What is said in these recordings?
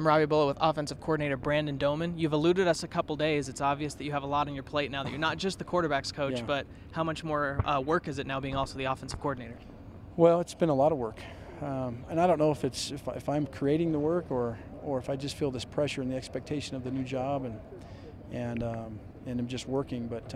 I'm Robbie Bullock with offensive coordinator Brandon Doman. You've eluded us a couple days. It's obvious that you have a lot on your plate now that you're not just the quarterback's coach, Yeah. but how much more work is it now being also the offensive coordinator? Well, it's been a lot of work, and I don't know if I'm creating the work or if I just feel this pressure and the expectation of the new job and I'm just working. But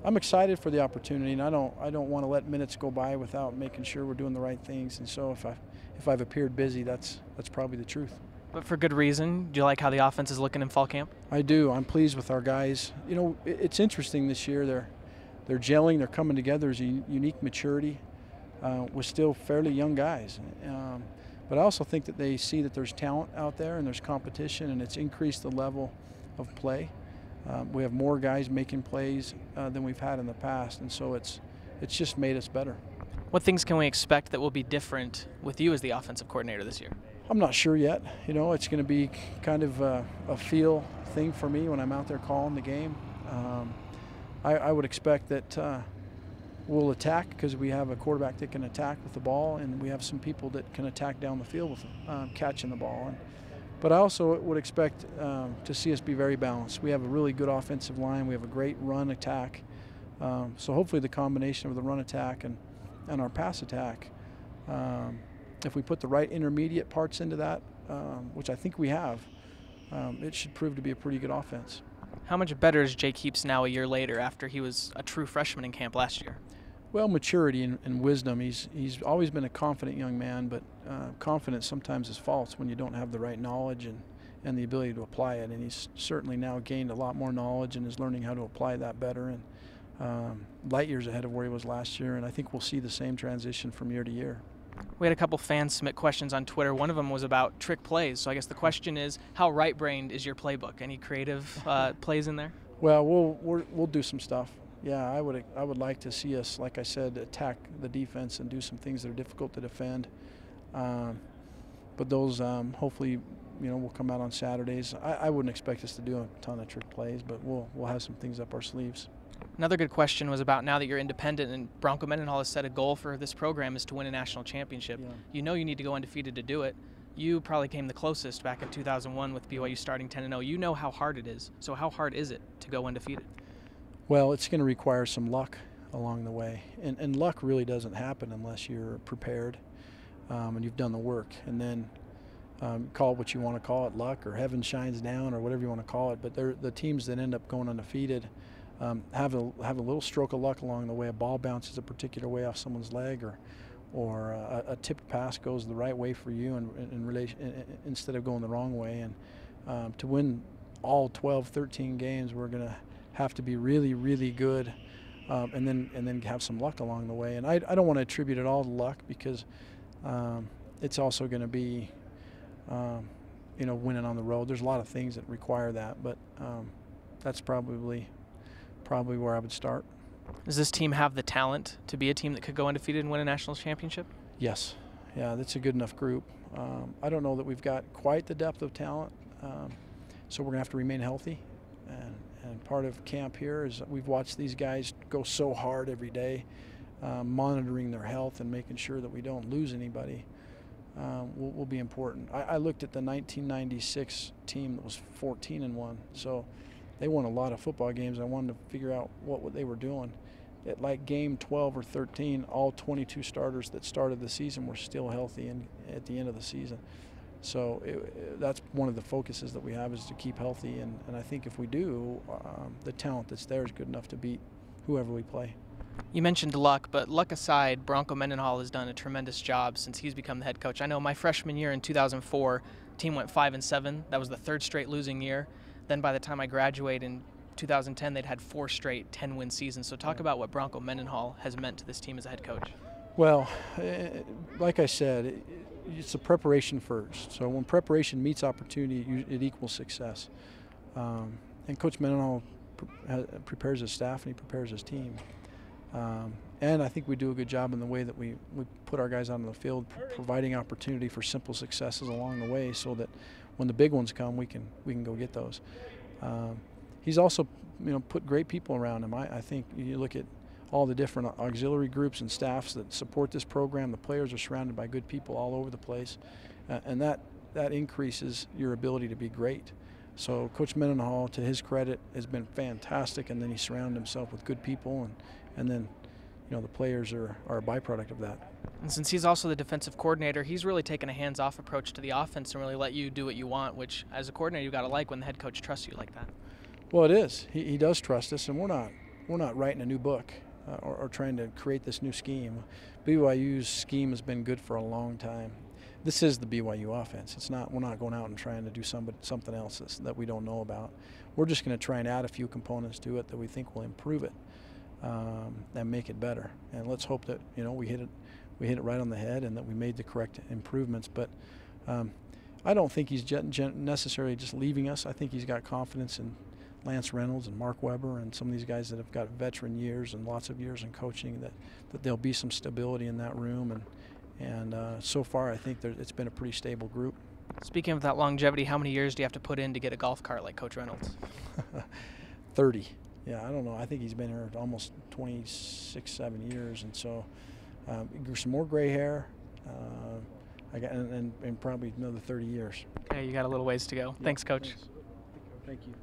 I'm excited for the opportunity, and I don't want to let minutes go by without making sure we're doing the right things. And so if I've appeared busy, that's probably the truth. But for good reason. Do you like how the offense is looking in fall camp? I do. I'm pleased with our guys. You know, it's interesting this year. They're gelling. They're coming together as a unique maturity. We're still fairly young guys. But I also think that they see that there's talent out there and there's competition, and it's increased the level of play. We have more guys making plays than we've had in the past, and so it's just made us better. What things can we expect that will be different with you as the offensive coordinator this year? I'm not sure yet. You know, it's going to be kind of a feel thing for me when I'm out there calling the game. I would expect that we'll attack because we have a quarterback that can attack with the ball, and we have some people that can attack down the field with catching the ball. But I also would expect to see us be very balanced. We have a really good offensive line. We have a great run attack. So hopefully the combination of the run attack and our pass attack, if we put the right intermediate parts into that, which I think we have, it should prove to be a pretty good offense. How much better is Jake Heaps now a year later after he was a true freshman in camp last year? Well, maturity and wisdom. He's always been a confident young man, but confidence sometimes is false when you don't have the right knowledge and the ability to apply it. And he's certainly now gained a lot more knowledge and is learning how to apply that better, and light years ahead of where he was last year. And I think we'll see the same transition from year to year. We had a couple fans submit questions on Twitter. One of them was about trick plays. So I guess the question is, how right-brained is your playbook? Any creative plays in there? Well, we'll do some stuff. Yeah, I would like to see us, like I said, attack the defense and do some things that are difficult to defend. But those hopefully, will come out on Saturdays. I wouldn't expect us to do a ton of trick plays, but we'll have some things up our sleeves. Another good question was about now that you're independent and Bronco Mendenhall has set a goal for this program is to win a national championship. Yeah. You know you need to go undefeated to do it. You probably came the closest back in 2001 with BYU starting 10-0. You know how hard it is. So how hard is it to go undefeated? Well, it's going to require some luck along the way. And luck really doesn't happen unless you're prepared and you've done the work. And then call it what you want to call it, luck or heaven shines down or whatever you want to call it. But the teams that end up going undefeated have a little stroke of luck along the way. A ball bounces a particular way off someone's leg, or a tipped pass goes the right way for you instead of going the wrong way. And to win all 12, 13 games, we're going to have to be really, really good, and then have some luck along the way. And I don't want to attribute it all to luck because it's also going to be winning on the road. There's a lot of things that require that, but that's probably where I would start. Does this team have the talent to be a team that could go undefeated and win a national championship? Yes. Yeah, that's a good enough group. I don't know that we've got quite the depth of talent, so we're going to have to remain healthy. And part of camp here is we've watched these guys go so hard every day, monitoring their health and making sure that we don't lose anybody will be important. I looked at the 1996 team that was 14-1, so they won a lot of football games. I wanted to figure out what they were doing. At like game 12 or 13, all 22 starters that started the season were still healthy at the end of the season. So that's one of the focuses that we have, is to keep healthy. And I think if we do, the talent that's there is good enough to beat whoever we play. You mentioned luck, but luck aside, Bronco Mendenhall has done a tremendous job since he's become the head coach. I know my freshman year in 2004, team went 5-7. That was the third straight losing year. Then by the time I graduated in 2010, they'd had 4 straight 10-win seasons. So talk about what Bronco Mendenhall has meant to this team as a head coach. Well, like I said, it's the preparation first. So when preparation meets opportunity, it equals success. And Coach Mendenhall prepares his staff and he prepares his team. And I think we do a good job in the way that we put our guys out on the field, providing opportunity for simple successes along the way, so that when the big ones come, we can go get those. He's also put great people around him. I think you look at all the different auxiliary groups and staffs that support this program. The players are surrounded by good people all over the place, and that that increases your ability to be great. So Coach Mendenhall, to his credit, has been fantastic, and then he surrounded himself with good people, and then the players are a byproduct of that. And since he's also the defensive coordinator, he's really taken a hands-off approach to the offense and really let you do what you want, which as a coordinator you've got to like when the head coach trusts you like that. Well, it is. He does trust us, and we're not writing a new book or trying to create this new scheme. BYU's scheme has been good for a long time. This is the BYU offense. It's not. We're not going out and trying to do something else that we don't know about. We're just going to try and add a few components to it that we think will improve it and make it better. And let's hope that we hit it right on the head and that we made the correct improvements. But I don't think he's necessarily just leaving us. I think he's got confidence in Lance Reynolds and Mark Weber and some of these guys that have got veteran years and lots of years in coaching, that there'll be some stability in that room. And so far, I think it's been a pretty stable group. Speaking of that longevity, how many years do you have to put in to get a golf cart like Coach Reynolds? 30. Yeah, I don't know. I think he's been here almost 26, 7 years, and so some more gray hair. And probably another 30 years. Okay, you got a little ways to go. Yeah, thanks, Coach. Thanks. Thank you.